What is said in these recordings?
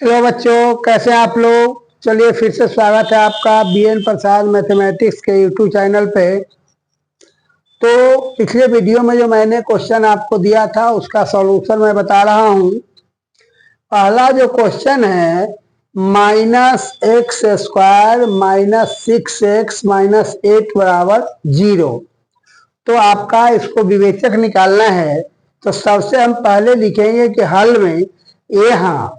Hello बच्चों, कैसे हैं आप लोग। चलिए फिर से स्वागत है आपका बीएन प्रसाद मैथमेटिक्स के यूट्यूब चैनल पे। तो पिछले वीडियो में जो मैंने क्वेश्चन आपको दिया था उसका सॉल्यूशन मैं बता रहा हूँ। पहला जो क्वेश्चन है -x² -6x -8 बराबर 0। तो आपका इसको विवेचक निकालना है। तो सबसे हम पहले लिखेंगे कि हल में यहाँ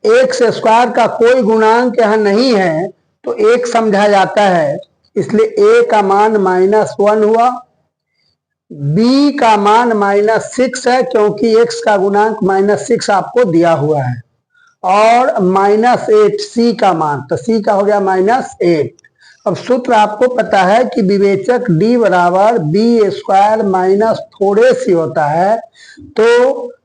x² का कोई गुणांक यहाँ नहीं है तो 1 समझा जाता है, इसलिए a का मान -1 हुआ। b का मान -6 है क्योंकि x का गुणांक -6 आपको दिया हुआ है। और -8 c का मान, तो c का हो गया -8। अब सूत्र आपको पता है कि विवेचक d बराबर b² माइनस 4ac होता है। तो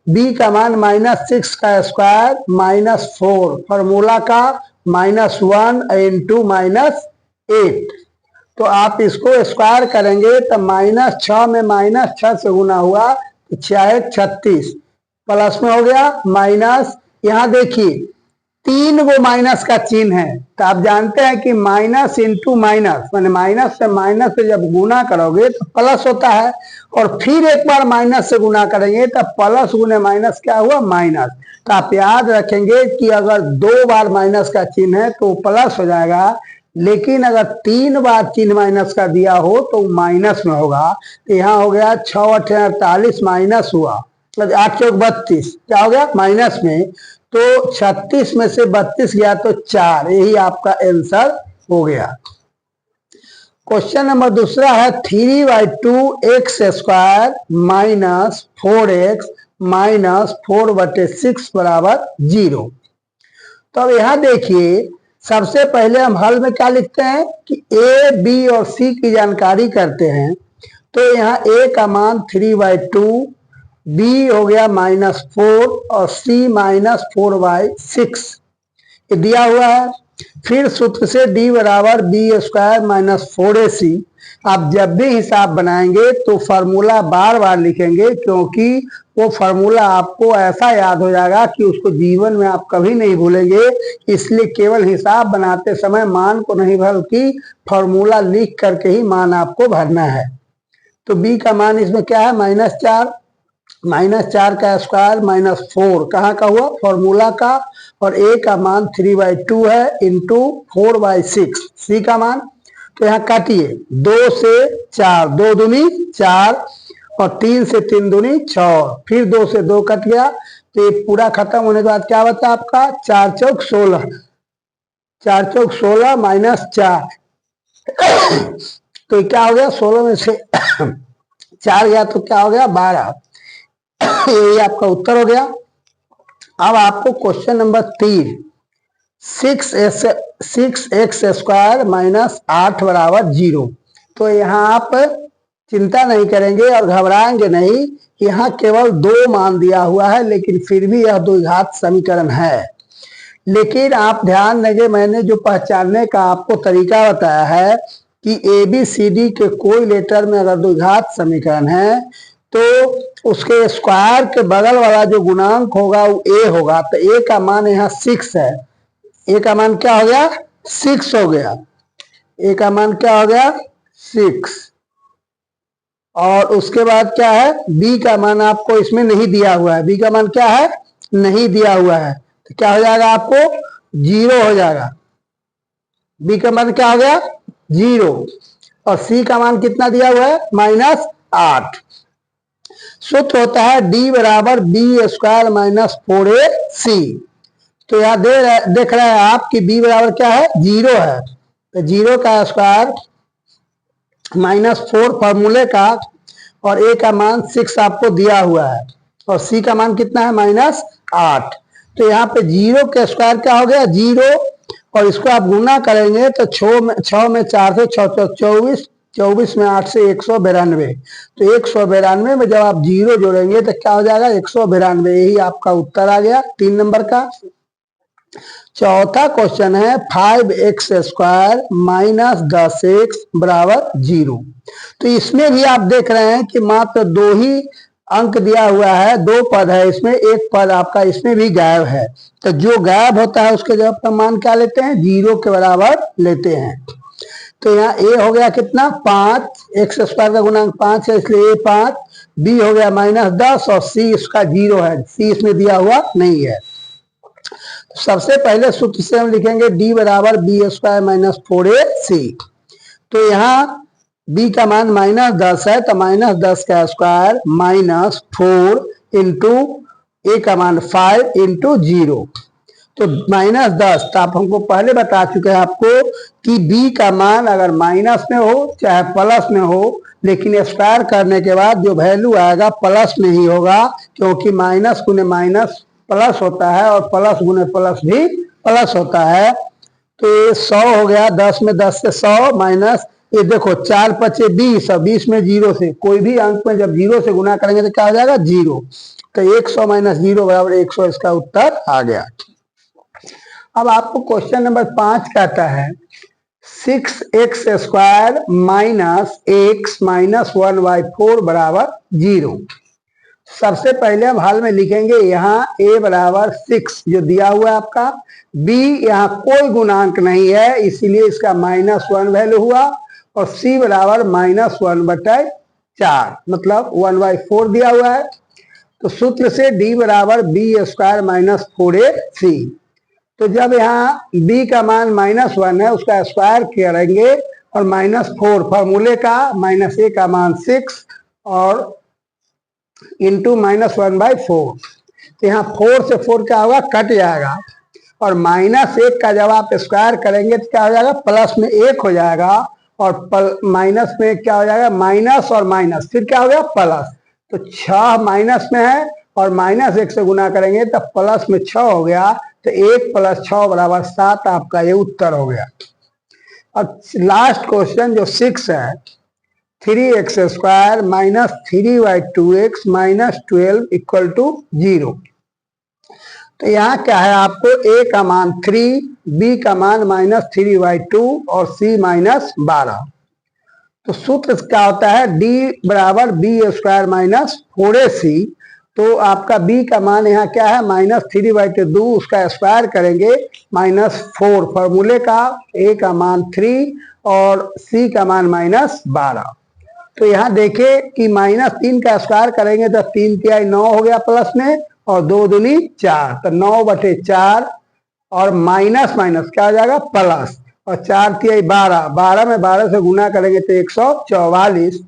b का मान -6 का स्क्वायर -4, फॉर्मूला का -1 इंटू -8। तो आप इसको स्क्वायर करेंगे तो -6 में -6 से गुना हुआ तो 6 36 प्लस में हो गया माइनस। यहाँ देखिए 3 गो माइनस का चिन्ह है, तो आप जानते हैं कि माइनस इंटू माइनस माने माइनस से जब गुना करोगे तो प्लस होता है, और फिर एक बार माइनस से गुना करेंगे तो प्लस गुने माइनस क्या हुआ माइनस। तो आप याद रखेंगे कि अगर 2 बार माइनस का चिन्ह है तो प्लस हो जाएगा, लेकिन अगर 3 बार चिन्ह माइनस का दिया हो तो माइनस में होगा। तो यहाँ हो गया 6 × 8 = 48 माइनस हुआ, 8 × 32 क्या हो गया माइनस में। तो 36 में से 32 गया तो 4, यही आपका आंसर हो गया। क्वेश्चन नंबर दूसरा है 3/2x² -4x -4/6 बराबर 0। तो अब यहाँ देखिए सबसे पहले हम हल में क्या लिखते हैं कि a, b और c की जानकारी करते हैं। तो यहाँ a का मान 3/2, b हो गया -4 और c -4/6 ये दिया हुआ है। फिर सूत्र से d बराबर b² -4ac। आप जब भी हिसाब बनाएंगे तो फार्मूला बार बार लिखेंगे, क्योंकि वो फार्मूला आपको ऐसा याद हो जाएगा कि उसको जीवन में आप कभी नहीं भूलेंगे। इसलिए केवल हिसाब बनाते समय मान को नहीं बल्कि फार्मूला लिख करके ही मान आपको भरना है। तो b का मान इसमें क्या है -4, -4 का स्क्वायर -4 कहाँ का हुआ फॉर्मूला का, और a का मान 3/2 है इंटू 4/6 c का मान। तो यहाँ काटिए 2 से 4, 2 दूनी 4 और 3 से 3 दूनी 6, फिर 2 से 2 कट गया। तो ये पूरा खत्म होने के बाद क्या बता आपका 4 चौक 16, 4 चौक 16 -4 तो क्या हो गया 16 में से 4 गया तो क्या हो गया 12। यही आपका उत्तर हो गया। अब आपको क्वेश्चन नंबर 3 6x² -8 बराबर 0। तो यहाँ आप चिंता नहीं करेंगे और घबराएंगे नहीं, यहाँ केवल 2 मान दिया हुआ है, लेकिन फिर भी यह द्विघात समीकरण है। लेकिन आप ध्यान देंगे मैंने जो पहचानने का आपको तरीका बताया है कि ABCD के कोई लेटर में अगर द्विघात समीकरण है तो उसके स्क्वायर के बगल वाला जो गुणांक होगा वो a होगा। तो a का मान यहाँ 6 है, a का मान क्या हो गया 6 हो गया, a का मान क्या हो गया 6। और उसके बाद क्या है b का मान आपको इसमें नहीं दिया हुआ है, b का मान क्या है नहीं दिया हुआ है, तो क्या हो जाएगा आपको 0 हो जाएगा। b का मान क्या हो गया 0 और c का मान कितना दिया हुआ है -8। सूत्र होता है d बराबर b² -4ac। तो यहाँ देख रहे हैं आप कि b बराबर क्या है 0 है, तो 0 का स्क्वायर -4 फॉर्मूले का, और a का मान 6 आपको दिया हुआ है, और c का मान कितना है -8। तो यहाँ पे 0 के स्क्वायर क्या हो गया 0, और इसको आप गुना करेंगे तो 6 में 4 से 6 24, 24 में 8 से 192। तो 192 में जब आप 0 जोड़ेंगे तो क्या हो जाएगा 192, यही आपका उत्तर आ गया 3 नंबर का। चौथा क्वेश्चन है 5x² -10x बराबर 0। तो इसमें भी आप देख रहे हैं कि मात्र 2 ही अंक दिया हुआ है, 2 पद है इसमें, एक पद आपका इसमें भी गायब है, तो जो गायब होता है उसके जवाब का मान क्या लेते हैं, 0 के बराबर लेते हैं। तो यहाँ ए हो गया कितना 5, एक्स स्क्वायर का गुणांक 5 है इसलिए ए 5, बी हो गया -10 और सी इसका 0 है, सी इसमें दिया हुआ नहीं है। तो सबसे पहले सूत्र से हम लिखेंगे डी बराबर बी स्क्वायर माइनस 4ac। तो यहाँ b का मान -10 है तो -10 का स्क्वायर -4 इंटू ए का मान 5 इंटू 0, तो -10। तो आप हमको पहले बता चुके हैं आपको कि b का मान अगर माइनस में हो चाहे प्लस में हो, लेकिन स्क्वायर करने के बाद जो वैल्यू आएगा प्लस में ही होगा, क्योंकि माइनस गुने माइनस प्लस होता है और प्लस गुने प्लस भी प्लस होता है। तो ये 100 हो गया, 10 में 10 से 100 माइनस ये देखो 4 पचे 20 और 20 में 0 से कोई भी अंक में जब 0 से गुना करेंगे तो क्या हो जाएगा 0। तो 100 माइनस 0 बराबर 100, इसका उत्तर आ गया। अब आपको क्वेश्चन नंबर 5 कहता है 6x square minus x minus 1/4 बराबर 0। सबसे पहले हम हल में लिखेंगे यहाँ a बराबर 6 जो दिया हुआ है आपका, b यहाँ कोई गुणांक नहीं है इसीलिए इसका -1 वैल्यू हुआ, और c बराबर -1/4 मतलब 1/4 दिया हुआ है। तो सूत्र से d बराबर b स्क्वायर माइनस 4ac। तो जब यहाँ b का मान -1 है उसका स्क्वायर करेंगे और -4 फॉर्मूले का, -a का मान 6 और इंटू -1/4। तो यहाँ 4 से 4 क्या होगा कट जाएगा, और -1 का जब आप स्क्वायर करेंगे तो क्या हो जाएगा प्लस में 1 हो जाएगा, और माइनस में क्या हो जाएगा माइनस और माइनस फिर क्या हो गया प्लस। तो 6 माइनस में है और -1 से गुना करेंगे तो प्लस में 6 हो गया, तो 1 + 6 बराबर 7 आपका ये उत्तर हो गया। अब लास्ट क्वेश्चन जो 6 है 3x square minus 3/2x minus 12 equal to 0। तो यहाँ क्या है आपको a का मान 3, b का मान -3/2 और c -12। तो सूत्र क्या होता है d बराबर b स्क्वायर माइनस 4ac। तो आपका b का मान यहाँ क्या है -3/2, उसका स्क्वायर करेंगे -4 फॉर्मूले का, a का मान 3 और c का मान -12। तो यहाँ देखिए कि -3 का स्क्वायर करेंगे तो 3 तिहाई 9 हो गया प्लस में, और 2 दूनी 4, तो 9/4 और माइनस माइनस क्या हो जाएगा प्लस, और 4 तिहाई 12, 12 में 12 से गुना करेंगे तो 144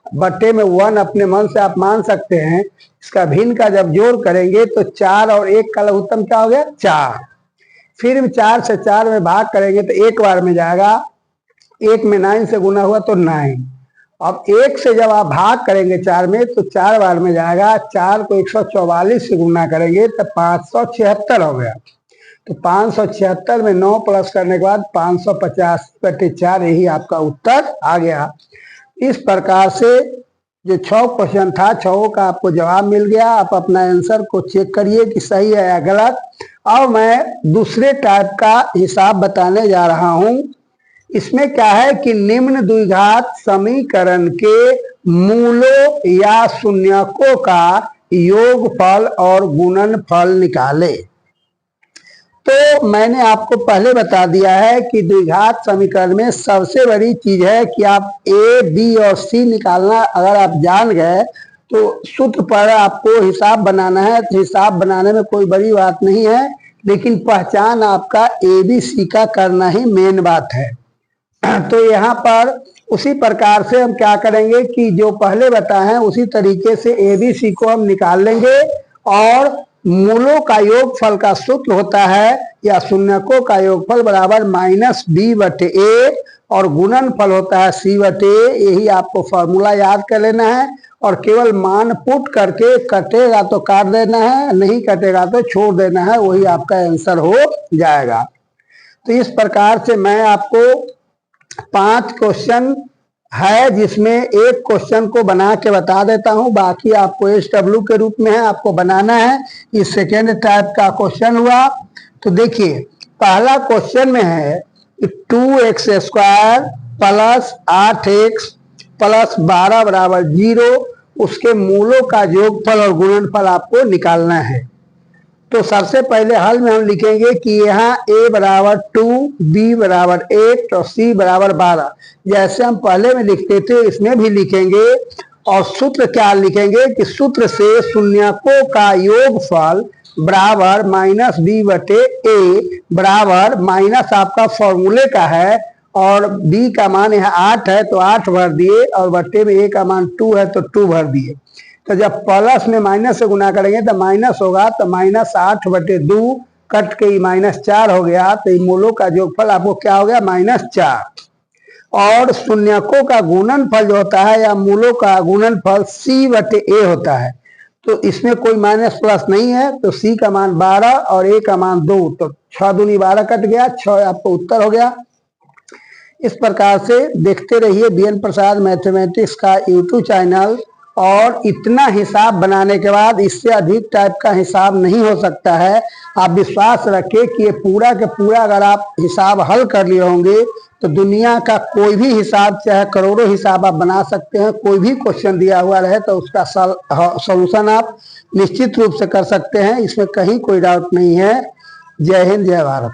बटे में 1 अपने मन से आप मान सकते हैं। इसका भिन्न का जब जोड़ करेंगे तो 4 और 1 का लघुत्तम क्या हो गया 4। फिर 4 से 4 में भाग करेंगे तो एक बार में जाएगा, 1 में 9 से गुना हुआ तो 9। अब 1 से जब आप भाग करेंगे 4 में तो 4 बार में जाएगा, 4 को 144 से गुना करेंगे तो 576 हो गया। तो 576 में 9 प्लस करने के बाद 585/4 यही आपका उत्तर आ गया। इस प्रकार से जो 6 क्वेश्चन था 6 का आपको जवाब मिल गया। आप अपना आंसर को चेक करिए कि सही है या गलत। अब मैं दूसरे टाइप का हिसाब बताने जा रहा हूं। इसमें क्या है कि निम्न द्विघात समीकरण के मूलों या शून्यकों का योगफल और गुणनफल निकाले। तो मैंने आपको पहले बता दिया है कि द्विघात समीकरण में सबसे बड़ी चीज है कि आप ए, बी और सी निकालना अगर आप जान गए तो सूत्र पर आपको हिसाब बनाना है। तो हिसाब बनाने में कोई बड़ी बात नहीं है, लेकिन पहचान आपका ए बी सी का करना ही मेन बात है। तो यहाँ पर उसी प्रकार से हम क्या करेंगे कि जो पहले बताए हैं उसी तरीके से ए बी सी को हम निकाल लेंगे, और मूलों का योगफल का सूत्र होता है या शून्यकों का योगफल बराबर -b/a, और गुणनफल होता है c/a। यही आपको फॉर्मूला याद कर लेना है, और केवल मान पुट करके कटेगा तो काट देना है, नहीं कटेगा तो छोड़ देना है, वही आपका आंसर हो जाएगा। तो इस प्रकार से मैं आपको 5 क्वेश्चन है जिसमें एक क्वेश्चन को बना के बता देता हूं, बाकी आपको SW के रूप में है, आपको बनाना है। ये सेकेंड टाइप का क्वेश्चन हुआ। तो देखिए पहला क्वेश्चन में है 2x square plus 8x plus 12 बराबर 0 उसके मूलों का योगफल और गुणनफल आपको निकालना है। तो सबसे पहले हल में हम लिखेंगे कि यहाँ a बराबर 2, b बराबर 8 और c बराबर 12, जैसे हम पहले में लिखते थे इसमें भी लिखेंगे। और सूत्र क्या लिखेंगे कि सूत्र से शून्यकों का योगफल बराबर माइनस b बटे a बराबर माइनस आपका फॉर्मूले का है, और b का मान यहाँ 8 है तो 8 भर दिए, और बटे में a का मान 2 है तो 2 भर दिए। तो जब प्लस में माइनस से गुना करेंगे तो माइनस होगा, तो माइनस 8 बटे 2 कट के माइनस 4 हो गया। तो मूलों का योगफल आपको क्या हो गया, माइनस 4। और शून्यकों का गुणनफल जो होता है या मूलों का गुणनफल c बटे a होता है। तो इसमें कोई माइनस प्लस नहीं है, तो c का मान 12 और a का मान 2, तो 6 दूनी 12 कट गया, 6 आपको उत्तर हो गया। इस प्रकार से देखते रहिए बीएन प्रसाद मैथमेटिक्स का यूट्यूब चैनल, और इतना हिसाब बनाने के बाद इससे अधिक टाइप का हिसाब नहीं हो सकता है। आप विश्वास रखें कि ये पूरा के पूरा अगर आप हिसाब हल कर लिए होंगे तो दुनिया का कोई भी हिसाब, चाहे करोड़ों हिसाब आप बना सकते हैं। कोई भी क्वेश्चन दिया हुआ रहे तो उसका सॉल्यूशन आप निश्चित रूप से कर सकते हैं, इसमें कहीं कोई डाउट नहीं है। जय हिंद, जय भारत।